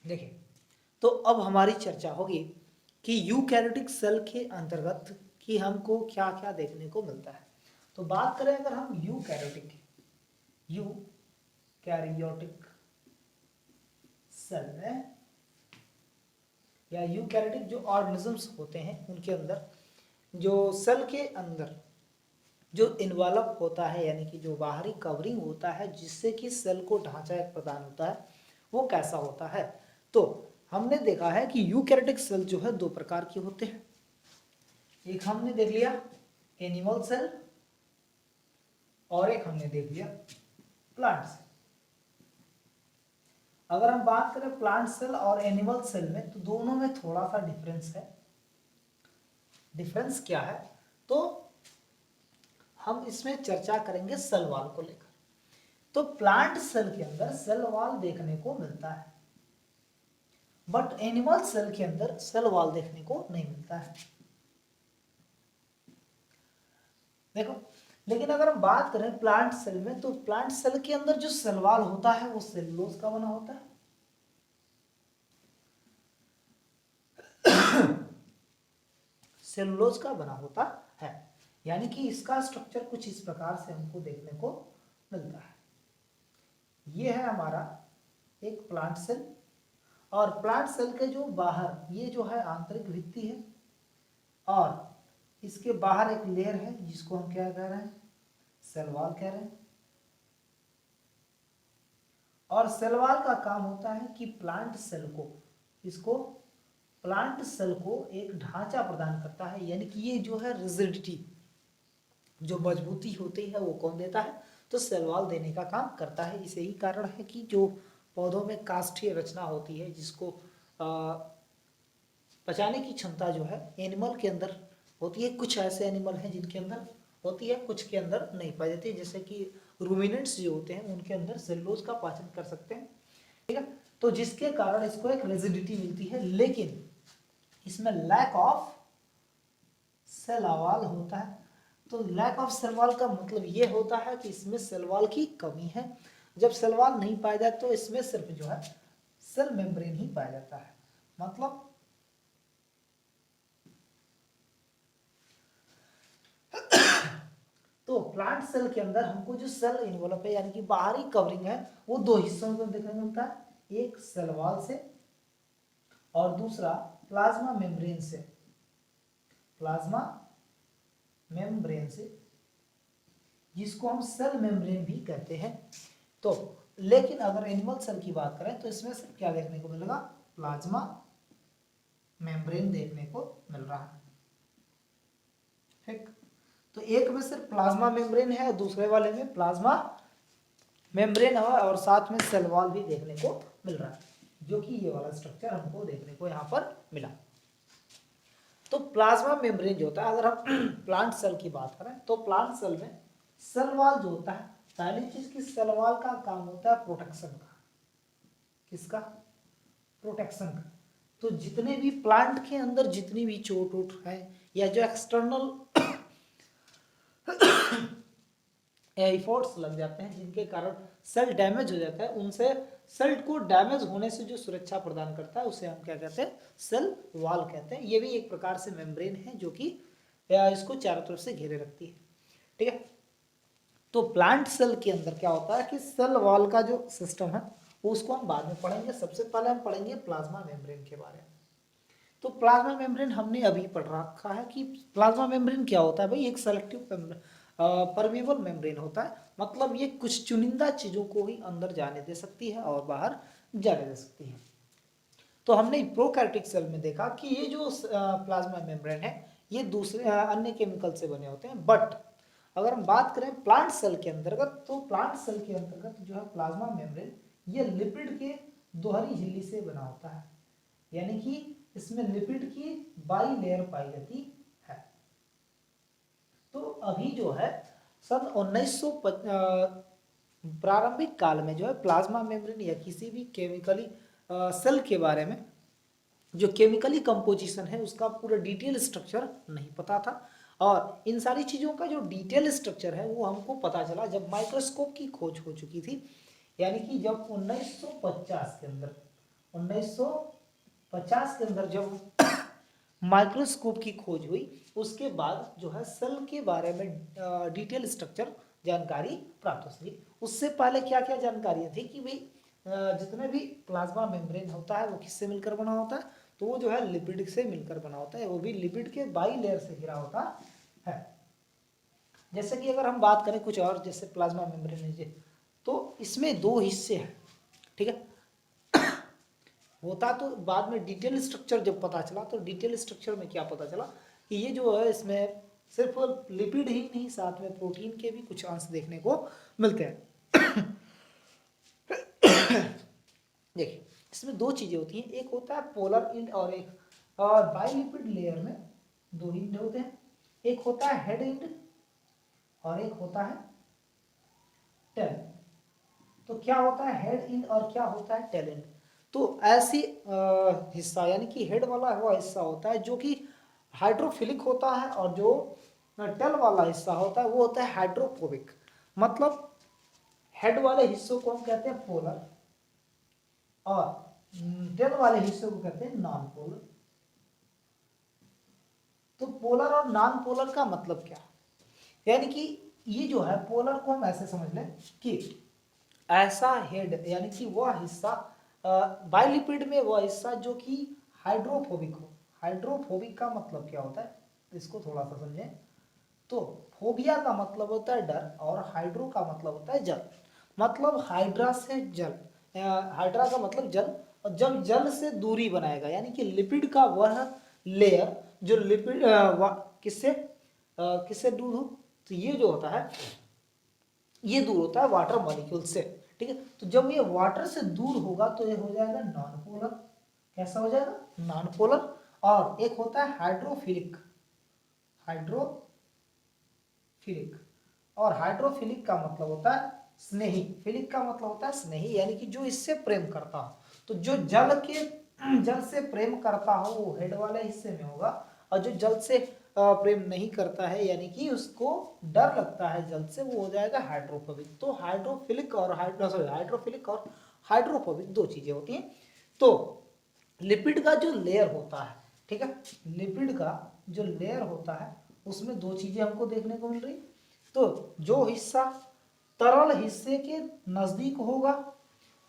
देखिए, तो अब हमारी चर्चा होगी कि यूकैरियोटिक सेल के अंतर्गत कि हमको क्या क्या देखने को मिलता है। तो बात करें अगर हम यूकैरियोटिक सेल में या यूकैरियोटिक जो ऑर्गेनिजम्स होते हैं उनके अंदर जो सेल के अंदर जो इन्वॉल्व होता है, यानी कि जो बाहरी कवरिंग होता है जिससे कि सेल को ढांचा एक प्रदान होता है, वो कैसा होता है। तो हमने देखा है कि यूकैरियोटिक सेल जो है दो प्रकार के होते हैं। एक हमने देख लिया एनिमल सेल और एक हमने देख लिया प्लांट सेल। अगर हम बात करें प्लांट सेल और एनिमल सेल में, तो दोनों में थोड़ा सा डिफरेंस है। डिफरेंस क्या है, तो हम इसमें चर्चा करेंगे सेल वॉल को लेकर। तो प्लांट सेल के अंदर सेल वॉल देखने को मिलता है, बट एनिमल सेल के अंदर सेल वॉल देखने को नहीं मिलता है। देखो, लेकिन अगर हम बात करें प्लांट सेल में, तो प्लांट सेल के अंदर जो सेल वॉल होता है वो सेलुलोज का बना होता है। सेलुलोज का बना होता है, यानी कि इसका स्ट्रक्चर कुछ इस प्रकार से हमको देखने को मिलता है। ये है हमारा एक प्लांट सेल, और प्लांट सेल के जो बाहर ये जो है आंतरिक भित्ति है, और इसके बाहर एक लेयर है जिसको हम क्या कह रहे हैं, सेल वॉल कह रहे हैं। और सेल वॉल का काम होता है कि प्लांट सेल को एक ढांचा प्रदान करता है, यानी कि ये जो है रिजिडिटी, जो मजबूती होती है वो कौन देता है, तो सेल वॉल देने का काम करता है। इसे ही कारण है कि जो पौधों में काष्ठीय रचना होती है जिसको पचाने की क्षमता जो है एनिमल के अंदर होती है। कुछ ऐसे एनिमल हैं जिनके अंदर होती है, कुछ के अंदर नहीं पाई जाती, जैसे कि रूमिनेंट्स जो होते हैं उनके अंदर सेलुलोज का पाचन कर सकते हैं, ठीक है। तो जिसके कारण इसको एक रिजिडिटी मिलती है, लेकिन इसमें लैक ऑफ सेल वॉल होता है। तो लैक ऑफ सेल वॉल का मतलब ये होता है कि इसमें सेल वॉल की कमी है। जब सेल वॉल नहीं पाया जाए तो इसमें सिर्फ जो है सेल मेम्ब्रेन ही पाया जाता है। मतलब तो प्लांट सेल के अंदर हमको जो सेल इन्वॉल्व है, यानी कि बाहरी कवरिंग है, वो दो हिस्सों में देखने को मिलता है, एक सेल वॉल से और दूसरा प्लाज्मा मेम्ब्रेन से। प्लाज्मा मेम्ब्रेन से, जिसको हम सेल मेम्ब्रेन भी कहते हैं। तो लेकिन अगर एनिमल सेल की बात करें तो इसमें सिर्फ क्या देखने को मिलेगा, प्लाज्मा मेम्ब्रेन देखने को मिल रहा है, ठीक। तो एक में सिर्फ प्लाज्मा मेम्ब्रेन है, दूसरे वाले में प्लाज्मा मेम्ब्रेन है और साथ में सेल वॉल भी देखने को मिल रहा है, जो कि ये वाला स्ट्रक्चर हमको देखने को यहाँ पर मिला। तो प्लाज्मा मेम्ब्रेन जो होता है, अगर हम प्लांट सेल की बात करें तो प्लांट सेल में सेल वॉल जो होता है, पहली चीज की सेल वॉल का काम होता है प्रोटेक्शन का। किसका? प्रोटेक्शन का। तो जितने भी प्लांट के अंदर जितनी भी चोट वोट है या जो एक्सटर्नल एफर्ट्स लग जाते हैं जिनके कारण सेल डैमेज हो जाता है, उनसे सेल को डैमेज होने से जो सुरक्षा प्रदान करता है उसे हम क्या कहते हैं, सेल वॉल कहते हैं। ये भी एक प्रकार से मेम्ब्रेन है जो कि इसको चारों तरफ से घेरे रखती है, ठीक है। तो प्लांट सेल के अंदर क्या होता है कि सेल वॉल का जो सिस्टम है उसको हम बाद में पढ़ेंगे। सबसे पहले हम पढ़ेंगे प्लाज्मा मेम्ब्रेन के बारे में। तो प्लाज्मा मेम्ब्रेन हमने अभी पढ़ रखा है कि प्लाज्मा मेम्ब्रेन क्या होता है भाई, एक सेलेक्टिव परमेबल मेम्ब्रेन होता है। मतलब ये कुछ चुनिंदा चीज़ों को ही अंदर जाने दे सकती है और बाहर जाने दे सकती है। तो हमने प्रोकैरियोटिक सेल में देखा कि ये जो प्लाज्मा मेम्ब्रेन है ये दूसरे अन्य केमिकल से बने होते हैं। बट अगर हम बात करें प्लांट सेल के अंतर्गत, तो प्लांट सेल के अंतर्गत जो है प्लाज्मा मेम्ब्रेन ये लिपिड के दोहरी झिल्ली से बना होता है, यानी कि इसमें लिपिड की बाई लेयर पाई जाती है। तो अभी जो है सन 1900 प्रारंभिक काल में जो है प्लाज्मा मेम्ब्रेन या किसी भी केमिकली सेल के बारे में जो केमिकली कंपोजिशन है उसका पूरा डिटेल स्ट्रक्चर नहीं पता था। और इन सारी चीज़ों का जो डिटेल स्ट्रक्चर है वो हमको पता चला जब माइक्रोस्कोप की खोज हो चुकी थी, यानी कि जब 1950 के अंदर 1950 के अंदर जब माइक्रोस्कोप की खोज हुई, उसके बाद जो है सेल के बारे में डिटेल स्ट्रक्चर जानकारी प्राप्त हुई। उससे पहले क्या क्या जानकारियां थी कि भाई जितने भी प्लाज्मा मेम्ब्रेन होता है वो किससे मिलकर बना होता है, तो वो जो है लिपिड से मिलकर बना होता है, वो भी लिपिड के बाई लेयर से घिरा होता है। जैसे कि अगर हम बात करें कुछ और, जैसे प्लाज्मा मेम्ब्रेन है तो इसमें दो हिस्से हैं, ठीक है। होता तो बाद में डिटेल स्ट्रक्चर जब पता चला, तो डिटेल स्ट्रक्चर में क्या पता चला कि ये जो है इसमें सिर्फ लिपिड ही नहीं, साथ में प्रोटीन के भी कुछ अंश देखने को मिलते हैं। देखिए इसमें दो चीजें होती हैं, एक होता है पोलर इंड और एक बाइलिपिड लेयर में दो इंड होते हैं, एक होता है हेड इंड और एक होता है टेल। तो क्या होता है हेड इंड और क्या होता है टेल इंड? तो ऐसी हिस्सा यानी कि हेड वाला वो हिस्सा होता है जो कि हाइड्रोफिलिक होता है, और जो टेल वाला हिस्सा होता है वो होता है हाइड्रोफोबिक। मतलब हेड वाले हिस्सों को हम कहते हैं पोलर और टेल वाले हिस्सों को कहते हैं नॉन पोलर। तो पोलर और नॉन पोलर का मतलब क्या है? यानी कि ये जो है पोलर को हम ऐसे समझ लें कि ऐसा हेड यानी कि वह हिस्सा बाइलिपिड में वह हिस्सा जो कि हाइड्रोफोबिक हो। हाइड्रोफोबिक का मतलब क्या होता है, इसको थोड़ा सा समझें। तो फोबिया का मतलब होता है डर और हाइड्रो का मतलब होता है जल। मतलब हाइड्रा से जल, हाइड्रा का मतलब जल, और जब जल से दूरी बनाएगा यानी कि लिपिड का वह लेयर जो लिपिड किससे किससे दूर हो, तो ये जो होता है ये दूर होता है वाटर मॉलिक्यूल से, ठीक है। तो जब ये वाटर से दूर होगा तो ये हो जाएगा नॉन पोलर। कैसा हो जाएगा? Non polar. और एक होता है हाइड्रोफिलिक, हाइड्रोफिलिक, और हाइड्रोफिलिक का मतलब होता है स्नेही। फिलिक का मतलब होता है स्नेही, यानी कि जो इससे प्रेम करता हो। तो जो जल से प्रेम करता हो वो हेड वाले हिस्से में होगा, और जो जल से प्रेम नहीं करता है यानी कि उसको डर लगता है जल से, वो हो जाएगा हाइड्रोफोबिक। तो हाइड्रोफिलिक और हाइड्रोफिलिक और हाइड्रोफोबिक दो चीजें होती हैं। तो लिपिड का जो लेयर होता है, ठीक है, लिपिड का जो लेयर होता है उसमें दो चीजें हमको देखने को मिल रही। तो जो हिस्सा तरल हिस्से के नजदीक होगा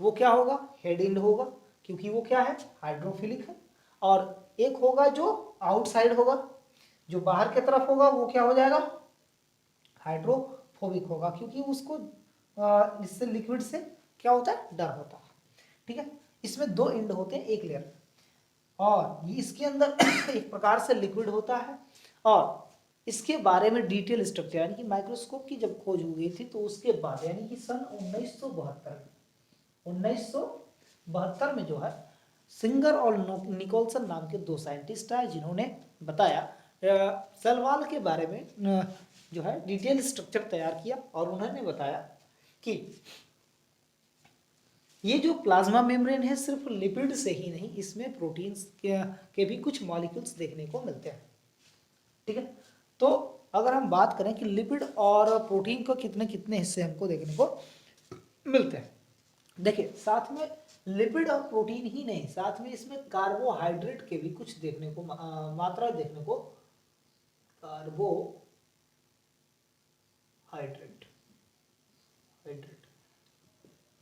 वो क्या होगा? हेड एंड होगा, क्योंकि वो क्या है? हाइड्रोफिलिक है। और एक होगा जो आउटसाइड होगा, जो बाहर की तरफ होगा वो क्या हो जाएगा? हाइड्रोफोबिक होगा, क्योंकि उसको इससे लिक्विड से क्या होता है? डर होता है, ठीक है। इसमें दो एंड होते हैं एक लेयर, और इसके अंदर एक प्रकार से लिक्विड होता है। और इसके बारे में डिटेल स्ट्रक्चर यानी कि माइक्रोस्कोप की जब खोज हुई थी तो उसके बाद यानी कि सन 1972 में जो है सिंगर और निकोलसन नाम के दो साइंटिस्ट आए जिन्होंने बताया सेल वॉल के बारे में जो है डिटेल स्ट्रक्चर तैयार किया, और उन्होंने बताया कि ये जो प्लाज्मा मेम्ब्रेन है सिर्फ लिपिड से ही नहीं, इसमें प्रोटीन्स के भी कुछ मॉलिक्यूल्स देखने को मिलते हैं, ठीक है। तो अगर हम बात करें कि लिपिड और प्रोटीन को कितने कितने हिस्से हमको देखने को मिलते हैं, देखिए साथ में लिपिड और प्रोटीन ही नहीं, साथ में इसमें कार्बोहाइड्रेट के भी कुछ देखने को मात्रा देखने को, कार्बोहाइड्रेट हाइड्रेट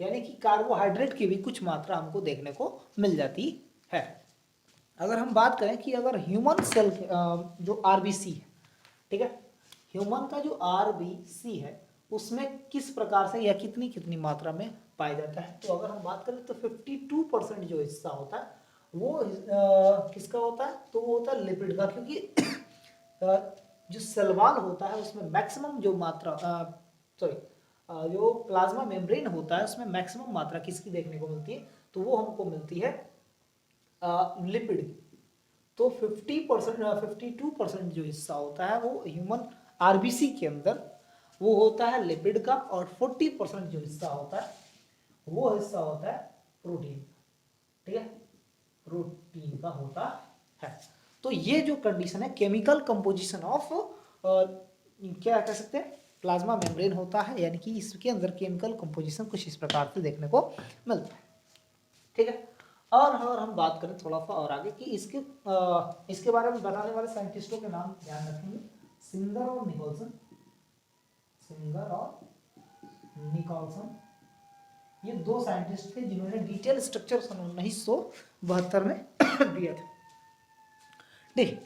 यानी कि कार्बोहाइड्रेट की भी कुछ मात्रा हमको देखने को मिल जाती है। अगर हम बात करें कि अगर ह्यूमन सेल जो आरबीसी है, ठीक है, ह्यूमन का जो आरबीसी है उसमें किस प्रकार से या कितनी कितनी मात्रा में पाया जाता है, तो अगर हम बात करें तो 52% जो हिस्सा होता है वो किसका होता है? तो वो होता है लिपिड का, क्योंकि जो सेल वॉल होता है उसमें मैक्सिमम जो मात्रा जो प्लाज्मा मेम्ब्रेन होता है उसमें मैक्सिमम मात्रा किसकी देखने को मिलती है? तो वो हमको मिलती है लिपिड की। तो 52% जो हिस्सा होता है वो ह्यूमन आरबीसी के अंदर वो होता है लिपिड का, और 40% जो हिस्सा होता है वो हिस्सा होता है प्रोटीन, ठीक है, प्रोटीन का होता है। तो ये जो कंडीशन है केमिकल कंपोजिशन ऑफ क्या कह सकते हैं प्लाज्मा मेम्ब्रेन होता है, यानी कि इसके अंदर केमिकल कंपोजिशन कुछ इस प्रकार से देखने को मिलता है, ठीक है। और हम बात करें थोड़ा सा और आगे कि इसके बारे में बनाने वाले साइंटिस्टों के नाम ध्यान रखेंगे, सिंगर और निकोलसन। सिंगर और निकोलसन ये दो साइंटिस्ट थे जिन्होंने डिटेल स्ट्रक्चर सन 1972 में दिया था। देखिए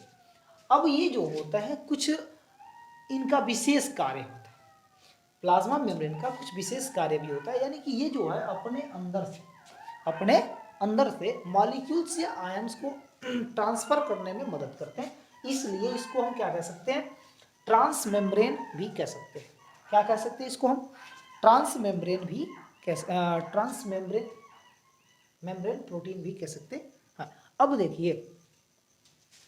अब ये जो होता है कुछ इनका विशेष कार्य होता है, प्लाज्मा मेम्ब्रेन का कुछ विशेष कार्य भी होता है, यानी कि ये जो है अपने अंदर से मॉलिक्यूल्स या आयंस को ट्रांसफर करने में मदद करते हैं, इसलिए इसको हम क्या कह सकते हैं, ट्रांस मेम्ब्रेन भी कह सकते हैं। क्या कह सकते हैं इसको हम, ट्रांस मेम्ब्रेन भी ट्रांस मेम्ब्रेन प्रोटीन भी कह सकते हैं। हाँ, अब देखिए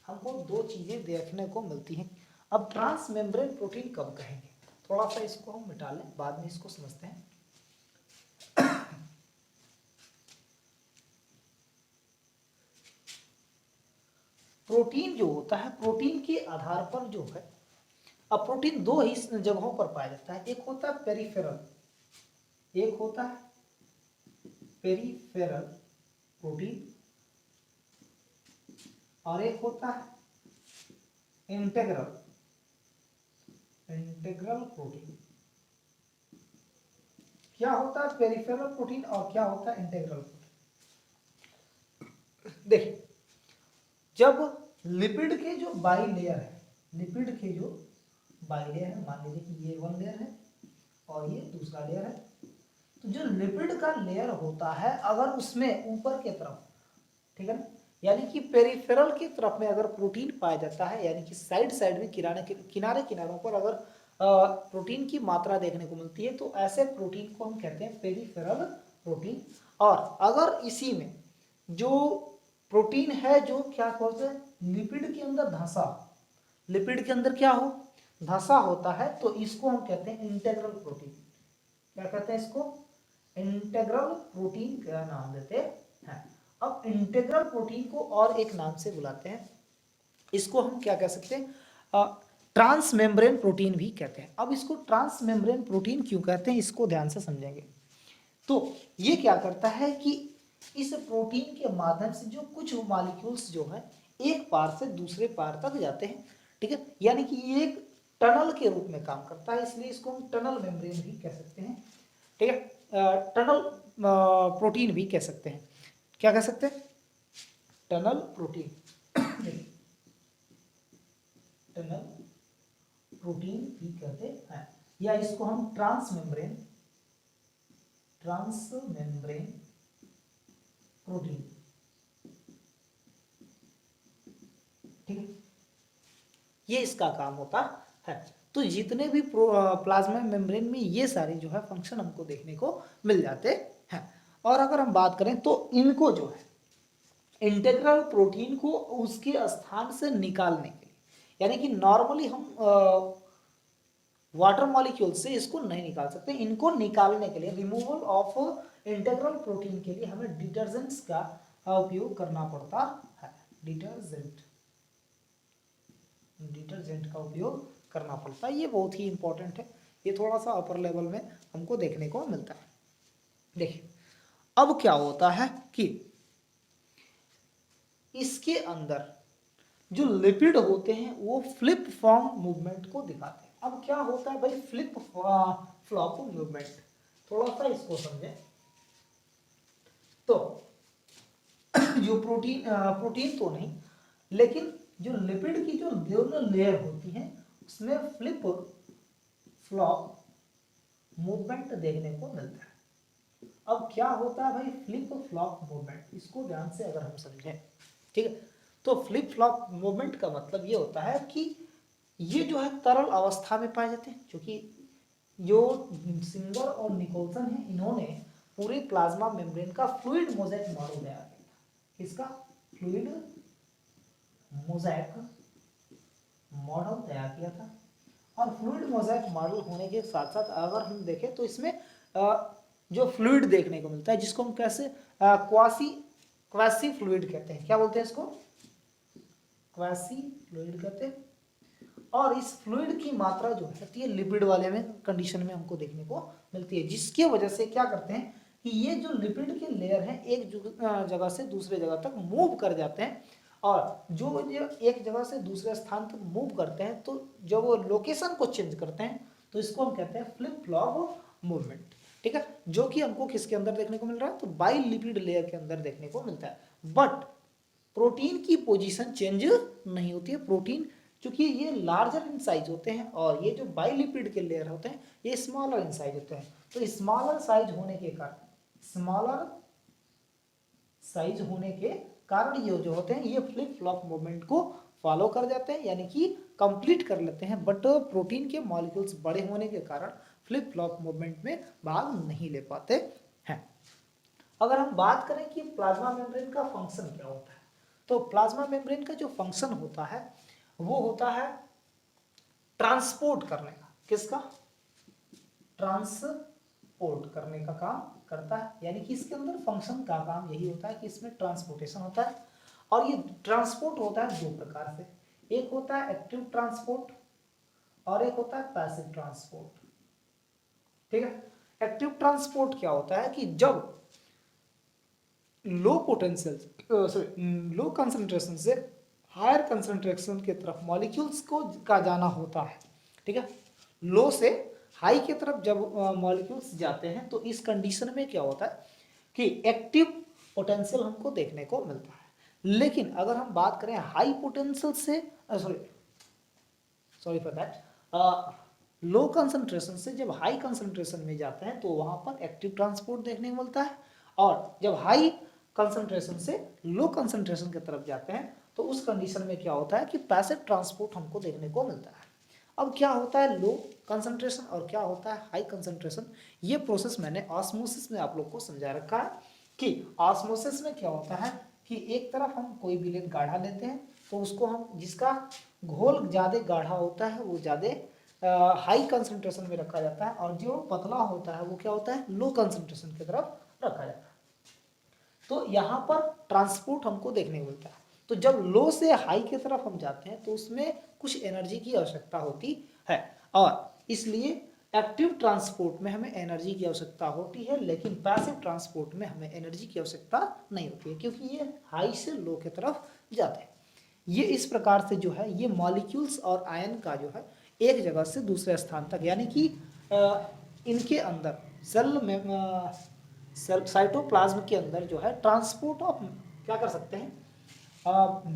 हमको दो चीजें देखने को मिलती हैं। अब ट्रांस मेम्ब्रेन प्रोटीन कब कहेंगे, थोड़ा सा इसको हम मिटा लें, बाद में इसको समझते हैं। प्रोटीन जो होता है, प्रोटीन के आधार पर जो है, अब प्रोटीन दो ही जगहों पर पाया जाता है, एक होता है पेरिफेरल, एक होता है पेरिफेरल प्रोटीन और एक होता है इंटेग्रल प्रोटीन। क्या होता है पेरिफेरल प्रोटीन और क्या होता है इंटेग्रल प्रोटीन? देखिए जब लिपिड के जो बाइलेयर है, लिपिड के जो बाइलेयर है, मान लीजिए कि ये वन लेयर है और ये दूसरा लेयर है, तो जो लिपिड का लेयर होता है अगर उसमें ऊपर के तरफ, ठीक है ना, यानी कि पेरिफेरल की तरफ में अगर प्रोटीन पाया जाता है, यानी कि साइड में किनारों पर अगर प्रोटीन की मात्रा देखने को मिलती है, तो ऐसे प्रोटीन को हम कहते हैं पेरिफेरल प्रोटीन। और अगर इसी में जो प्रोटीन है जो क्या कहते हैं, लिपिड के अंदर धंसा, लिपिड के अंदर क्या हो, धंसा होता है, तो इसको हम कहते हैं इंटेग्रल प्रोटीन। क्या कहते हैं इसको, इंटेग्रल प्रोटीन का नाम देते हैं। अब इंटेग्रल प्रोटीन को और एक नाम से बुलाते हैं, इसको हम क्या कह सकते हैं, ट्रांस मेम्ब्रेन प्रोटीन भी कहते हैं। अब इसको ट्रांस मेम्ब्रेन प्रोटीन क्यों कहते हैं, इसको ध्यान से समझेंगे। तो ये क्या करता है कि इस प्रोटीन के माध्यम से जो कुछ मॉलिक्यूल्स जो है एक पार से दूसरे पार तक जाते हैं, ठीक है, यानी कि ये एक टनल के रूप में काम करता है, इसलिए इसको हम टनल मेम्ब्रेन भी कह सकते हैं, ठीक है, टनल प्रोटीन भी कह सकते हैं। क्या कह सकते हैं, टनल प्रोटीन टनल प्रोटीन भी कहते हैं, या इसको हम ट्रांस मेम्ब्रेन प्रोटीन, ठीक है, ये इसका काम होता है। तो जितने भी प्लाज्मा मेम्ब्रेन में ये सारे जो है फंक्शन हमको देखने को मिल जाते हैं। और अगर हम बात करें तो इनको जो है इंटेग्रल प्रोटीन को उसके स्थान से निकालने के लिए, यानी कि नॉर्मली हम वाटर मॉलिक्यूल से इसको नहीं निकाल सकते, इनको निकालने के लिए, रिमूवल ऑफ इंटेग्रल प्रोटीन के लिए हमें डिटर्जेंट्स का उपयोग करना पड़ता है, डिटर्जेंट का उपयोग करना पड़ता है। ये बहुत ही इंपॉर्टेंट है, ये थोड़ा सा अपर लेवल में हमको देखने को मिलता है। देखिए अब क्या होता है कि इसके अंदर जो लिपिड होते हैं वो फ्लिप फ्लॉप मूवमेंट को दिखाते हैं। अब क्या होता है भाई फ्लिप फ्लॉप मूवमेंट, थोड़ा सा इसको समझें। तो जो प्रोटीन तो नहीं, लेकिन जो लिपिड की जो दोनों लेयर होती हैं उसमें फ्लिप फ्लॉप मूवमेंट देखने को मिलता है। अब क्या होता है भाई फ्लिप फ्लॉप मूवमेंट, इसको ध्यान से अगर हम समझें, ठीक है, तो फ्लिप फ्लॉप मूवमेंट का मतलब ये होता है कि ये जो है तरल अवस्था में पाए जाते हैं, क्योंकि जो सिंगर और निकोलसन है इन्होंने पूरे प्लाज्मा मेम्ब्रेन का फ्लूइड मोज़ेक मॉडल तैयार किया था। इसका फ्लूइड मोज़ेक मॉडल तैयार किया था। और फ्लूइड मोज़ेक मॉडल होने के साथ साथ अगर हम देखें तो इसमें जो फ्लूइड देखने को मिलता है जिसको हम कैसे क्वासी फ्लूइड कहते हैं। क्या बोलते हैं इसको, क्वासी फ्लूइड कहते हैं। और इस फ्लूइड की मात्रा जो है लिपिड वाले में कंडीशन में हमको देखने को मिलती है, जिसकी वजह से क्या करते हैं कि ये जो लिपिड के लेयर हैं एक जगह से दूसरे जगह तक मूव कर जाते हैं, और जो ये एक जगह से दूसरे स्थान तक मूव करते हैं तो जब वो लोकेशन को चेंज करते हैं तो इसको हम कहते हैं फ्लिप फ्लॉप मूवमेंट। ठीक है, जो कि हमको किसके अंदर देखने को मिल रहा है, तो बाई लिपिड लेयर के अंदर देखने को मिलता है। बट प्रोटीन की पोजीशन चेंज नहीं होती है। प्रोटीन चूंकि ये लार्जर इन साइज होते हैं और ये जो बाइलिपिड के लेयर होते हैं ये स्मॉलर इन साइज होते हैं, तो स्मॉलर साइज होने के कारण ये जो होते हैं ये फ्लिप फ्लॉप मूवमेंट को फॉलो कर जाते हैं, यानी कि कंप्लीट कर लेते हैं। बट प्रोटीन के मॉलिक्यूल्स बड़े होने के कारण फ्लिप फ्लॉप मूवमेंट में भाग नहीं ले पाते हैं। अगर हम बात करें कि प्लाज्मा मेम्ब्रेन का फंक्शन क्या होता है, तो प्लाज्मा मेम्ब्रेन का जो फंक्शन होता है वो होता है ट्रांसपोर्ट करने का। किसका? ट्रांसपोर्ट करने का काम करता है, यानी कि इसके अंदर फंक्शन का काम यही होता है कि इसमें ट्रांसपोर्टेशन होता है। और ये ट्रांसपोर्ट होता है दो प्रकार से, एक होता है एक्टिव ट्रांसपोर्ट और एक होता है पैसिव ट्रांसपोर्ट। ठीक है, एक्टिव ट्रांसपोर्ट क्या होता है कि जब लो पोटेंशियल लो कंसंट्रेशन से हायर कंसंट्रेशन की तरफ मॉलिक्यूल्स को का जाना होता है। ठीक है, लो से हाई की तरफ जब मॉलिक्यूल्स जाते हैं तो इस कंडीशन में क्या होता है कि एक्टिव पोटेंशियल हमको देखने को मिलता है। लेकिन अगर हम बात करें हाई पोटेंशियल से sorry for that low concentration से जब हाई कंसंट्रेशन में जाते हैं तो वहां पर एक्टिव ट्रांसपोर्ट देखने को मिलता है, और जब हाई कंसंट्रेशन से लो कंसंट्रेशन की तरफ जाते हैं तो उस कंडीशन में क्या होता है कि पैसिव ट्रांसपोर्ट हमको देखने को मिलता है। अब क्या होता है लो कंसंट्रेशन और क्या होता है हाई कंसंट्रेशन, ये प्रोसेस मैंने ऑस्मोसिस में आप लोग को समझा रखा है कि ऑस्मोसिस में क्या होता है कि एक तरफ हम कोई विलेन गाढ़ा लेते हैं तो उसको हम जिसका घोल ज़्यादा गाढ़ा होता है वो ज़्यादा हाई कंसंट्रेशन में रखा जाता है, और जो पतला होता है वो क्या होता है लो कंसंट्रेशन की तरफ रखा जाता है। तो यहाँ पर ट्रांसपोर्ट हमको देखने को मिलता है। तो जब लो से हाई की तरफ हम जाते हैं तो उसमें कुछ एनर्जी की आवश्यकता होती है, और इसलिए एक्टिव ट्रांसपोर्ट में हमें एनर्जी की आवश्यकता होती है, लेकिन पैसिव ट्रांसपोर्ट में हमें एनर्जी की आवश्यकता नहीं होती है क्योंकि ये हाई से लो की तरफ जाते हैं। ये इस प्रकार से जो है ये मॉलिक्यूल्स और आयन का जो है एक जगह से दूसरे स्थान तक, यानी कि इनके अंदर सेल में साइटोप्लाज्म के अंदर जो है ट्रांसपोर्ट ऑफ क्या कर सकते हैं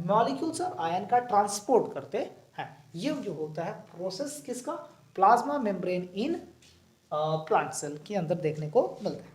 मॉलिक्यूल्स और आयन का ट्रांसपोर्ट करते हैं। ये जो होता है प्रोसेस किसका? Plasma membrane in plant cell के अंदर देखने को मिलता है।